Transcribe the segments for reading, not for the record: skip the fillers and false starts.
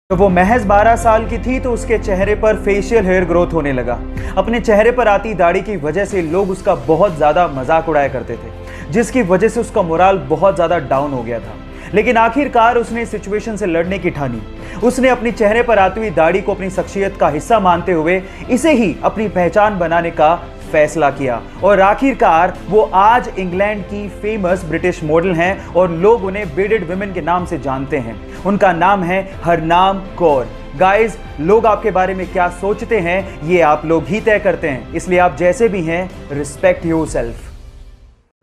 तो वो महज 12 साल की थी तो उसके चेहरे पर फेशियल हेयर ग्रोथ होने लगा। अपने चेहरे पर आती दाढ़ी की वजह से लोग उसका बहुत ज्यादा मजाक उड़ाया करते थे, जिसकी वजह से उसका मोराल बहुत ज्यादा डाउन हो गया था। लेकिन आखिरकार उसने इस सिचुएशन से लड़ने की ठानी। उसने अपनी चेहरे पर आती हुई दाढ़ी को अपनी शख्सियत का हिस्सा मानते हुए इसे ही अपनी पहचान बनाने का फैसला किया और आखिरकार वो आज इंग्लैंड की फेमस ब्रिटिश मॉडल हैं और लोग उन्हें बीडेड वुमेन के नाम से जानते हैं। उनका नाम है हरनाम कौर। गाइस, लोग आपके बारे में क्या सोचते हैं ये आप लोग ही तय करते हैं, इसलिए आप जैसे भी हैं रिस्पेक्ट योरसेल्फ।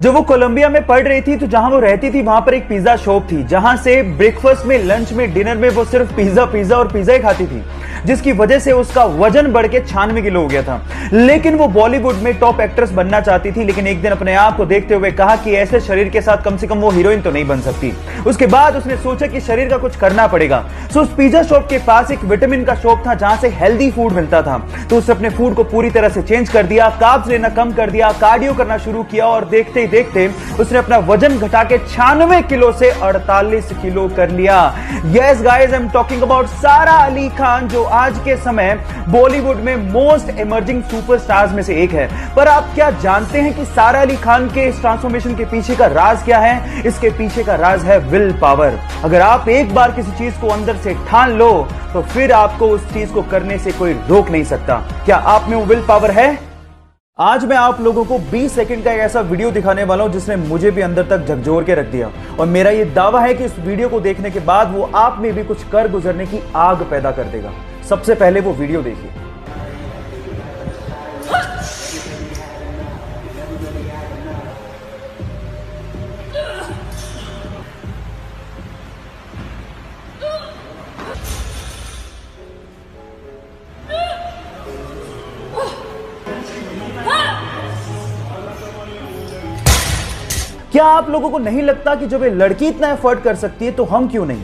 जब वो कोलंबिया में पढ़ रही थी तो जहां वो रहती थी वहां पर एक पिज्जा शॉप थी, जहां से ब्रेकफास्ट में, लंच में, डिनर में वो सिर्फ पिज्जा और पिज्जा ही खाती थी, जिसकी वजह से उसका वजन बढ़ के 96 किलो हो गया था। लेकिन वो बॉलीवुड में टॉप एक्ट्रेस बनना चाहती थी, लेकिन एक दिन अपने आप को देखते हुए कहा कि ऐसे शरीर के साथ कम से कम वो हीरोइन तो नहीं बन सकती। उसके बाद उसने सोचा कि शरीर का कुछ करना पड़ेगा। सो उस पिज्जा शॉप के पास एक विटामिन का शॉप था जहां से हेल्दी फूड मिलता था, तो उसने अपने फूड को पूरी तरह से चेंज कर दिया, कार्ब्स लेना कम कर दिया, कार्डियो करना शुरू किया और देखते ही देखते उसने अपना वजन घटा के 96 किलो से 48 किलो कर लिया। Yes guys, I am talking about सारा अली खान, जो आज के समय बॉलीवुड में मोस्ट इमर्जिंग सुपरस्टार्स में से एक है। पर आप क्या जानते हैं कि सारा अली खान के इस ट्रांसफॉर्मेशन के पीछे का राज क्या है? इसके पीछे का राज है विल पावर। अगर आप एक बार किसी चीज को अंदर से ठान लो तो फिर आपको उस चीज को करने से कोई रोक नहीं सकता। क्या आप में वो विल पावर है? आज मैं आप लोगों को 20 सेकंड का एक ऐसा वीडियो दिखाने वाला हूं जिसने मुझे भी अंदर तक झकझोर के रख दिया, और मेरा यह दावा है कि इस वीडियो को देखने के बाद वो आप में भी कुछ कर गुजरने की आग पैदा कर देगा। सबसे पहले वो वीडियो देखिए। क्या आप लोगों को नहीं लगता कि जब ये लड़की इतना एफर्ट कर सकती है तो हम क्यों नहीं?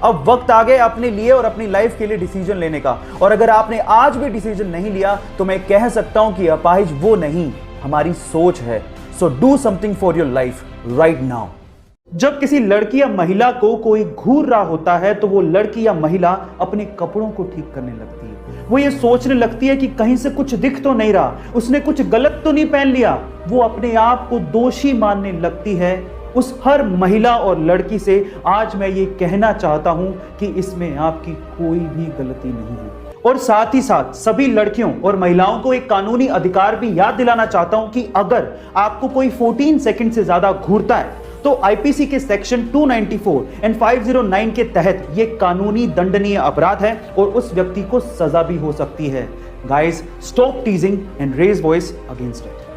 अब वक्त आ गया अपने लिए और अपनी लाइफ के लिए डिसीजन लेने का, और अगर आपने आज भी डिसीजन नहीं लिया तो मैं कह सकता हूं कि अपाहिज वो नहीं, हमारी सोच है। So do something for your life right now. जब किसी लड़की या महिला को कोई घूर रहा होता है तो वो लड़की या महिला अपने कपड़ों को ठीक करने लगती है। वो ये सोचने लगती है कि कहीं से कुछ दिख तो नहीं रहा, उसने कुछ गलत तो नहीं पहन लिया। वो अपने आप को दोषी मानने लगती है। उस हर महिला और लड़की से आज मैं ये कहना चाहता हूं कि इसमें आपकी कोई भी गलती नहीं है। और साथ ही साथ सभी लड़कियों और महिलाओं को एक कानूनी अधिकार भी याद दिलाना चाहता हूं कि अगर आपको कोई 14 सेकंड से ज्यादा घूरता है तो आईपीसी के सेक्शन 294 एंड 509 के तहत यह कानूनी दंडनीय अपराध है और उस व्यक्ति को सजा भी हो सकती है। Guys, stop teasing and raise voice against it.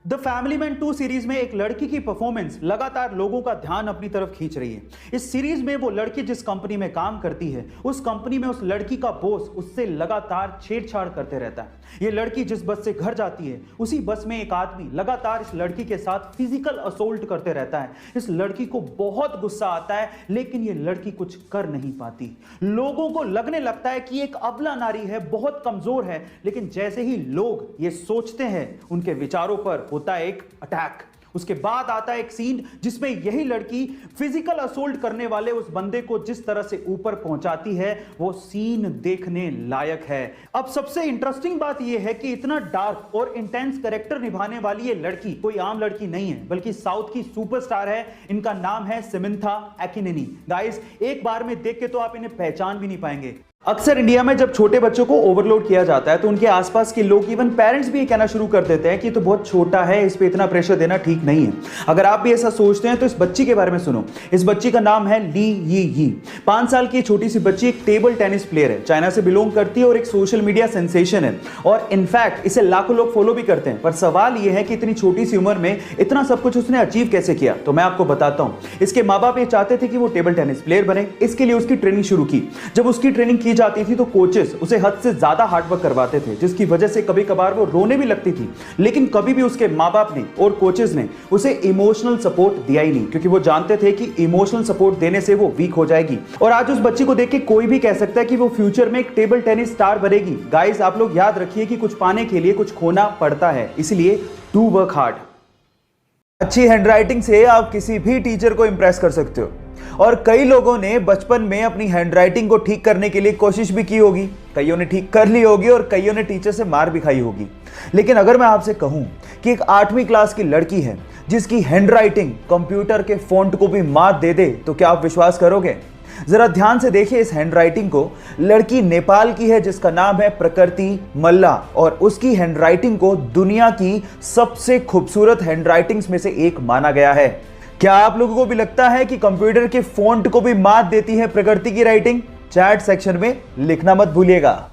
The family man 2 series में एक लड़की की परफॉर्मेंस लगातार लोगों का ध्यान अपनी तरफ खींच रही है। इस सीरीज में वो लड़की जिस कंपनी में काम करती है, उस कंपनी में उस लड़की का बॉस उससे लगातार छेड़छाड़ करते रहता है। ये लड़की जिस बस से घर जाती है, उसी बस में एक आदमी लगातार इस लड़की के साथ फिजिकल असोल्ट करते रहता है। इस लड़की को बहुत गुस्सा आता है, लेकिन ये लड़की कुछ कर नहीं पाती। लोगों को लगने लगता है कि एक अबला नारी है, बहुत कमजोर है, लेकिन जैसे ही लोग ये सोचते हैं उनके विचारों पर होता है एक अटैक। उसके बाद आता है एक सीन जिसमें यही लड़की फिजिकल असोल्ट करने वाले उस बंदे को जिस तरह से ऊपर पहुंचाती है, वो सीन देखने लायक है। अब सबसे इंटरेस्टिंग बात यह है कि इतना डार्क और इंटेंस कैरेक्टर निभाने वाली ये लड़की कोई आम लड़की नहीं है, बल्कि साउथ की सुपरस्टार है। इनका नाम है समंथा अकिनेनी। गाइस, एक बार में देख के तो आप इन्हें पहचान भी नहीं पाएंगे। अक्सर इंडिया में जब छोटे बच्चों को ओवरलोड किया जाता है तो उनके आसपास के लोग, इवन पेरेंट्स भी ये कहना शुरू कर देते हैं कि तो बहुत छोटा है, इस पे इतना प्रेशर देना ठीक नहीं है। अगर आप भी ऐसा सोचते हैं तो इस बच्ची के बारे में सुनो। इस बच्ची का नाम है ली यी। 5 साल की छोटी सी बच्ची एक टेबल टेनिस प्लेयर है, चाइना से बिलोंग करती है और एक सोशल मीडिया सेंसेशन है, और इनफैक्ट इसे लाखों लोग फॉलो भी करते हैं। पर सवाल यह है कि इतनी छोटी सी उम्र में इतना सब कुछ उसने अचीव कैसे किया? तो मैं आपको बताता हूं। इसके माँ बाप ये चाहते थे कि वो टेबल टेनिस प्लेयर बने, इसके लिए उसकी ट्रेनिंग शुरू की। जब उसकी ट्रेनिंग की जाती थी तो कोचेस उसे हद से ज्यादा हार्डवर्क करवाते थे, जिसकी वजह से कभी कभार वो रोने भी लगती थी। लेकिन कभी भी उसके माँ बाप ने और कोचेस ने उसे इमोशनल सपोर्ट दिया ही नहीं, क्योंकि वो जानते थे कि इमोशनल सपोर्ट देने से वो वीक हो जाएगी। और आज उस बच्ची को देख के कोई भी कह सकता है कि वो फ्यूचर में एक टेबल टेनिस स्टार बनेगी। गाइस, आप लोग याद रखिए कि कुछ पाने के लिए कुछ खोना पड़ता है, इसलिए डू वर्क हार्ड। अच्छी हैंडराइटिंग से आप किसी भी टीचर को इंप्रेस कर सकते हो। और कई लोगों ने बचपन में अपनी हैंडराइटिंग को ठीक करने के लिए कोशिश भी की होगी। कईयों ने ठीक कर ली होगी और कईयों ने टीचर से मार भी खाई होगी। लेकिन अगर मैं आपसे कहूं कि एक 8वीं क्लास की लड़की है जिसकी हैंडराइटिंग कंप्यूटर के फॉन्ट को भी मात दे दे, तो क्या आप विश्वास करोगे? जरा ध्यान से देखिए इस हैंडराइटिंग को। लड़की नेपाल की है जिसका नाम है प्रकृति मल्ला और उसकी हैंडराइटिंग को दुनिया की सबसे खूबसूरत हैंडराइटिंग्स में से एक माना गया है। क्या आप लोगों को भी लगता है कि कंप्यूटर के फॉन्ट को भी मात देती है प्रकृति की राइटिंग? चैट सेक्शन में लिखना मत भूलिएगा।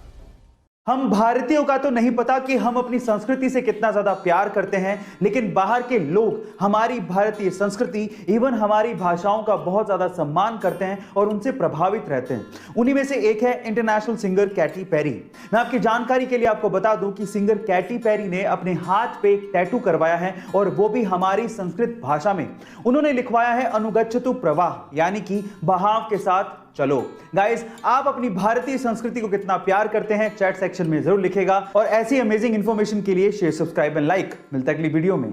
हम भारतीयों का तो नहीं पता कि हम अपनी संस्कृति से कितना ज्यादा प्यार करते हैं, लेकिन बाहर के लोग हमारी भारतीय संस्कृति इवन हमारी भाषाओं का बहुत ज्यादा सम्मान करते हैं और उनसे प्रभावित रहते हैं। उन्हीं में से एक है इंटरनेशनल सिंगर कैटी पेरी। मैं आपकी जानकारी के लिए आपको बता दूं कि सिंगर कैटी पेरी ने अपने हाथ पे एक टैटू करवाया है और वो भी हमारी संस्कृत भाषा में। उन्होंने लिखवाया है अनुगच्छतु प्रवाह, यानी कि बहाव के साथ चलो। गाइस, आप अपनी भारतीय संस्कृति को कितना प्यार करते हैं चैट सेक्शन में जरूर लिखेगा और ऐसी अमेजिंग इंफॉर्मेशन के लिए शेयर, सब्सक्राइब एंड लाइक। मिलता है अगली वीडियो में।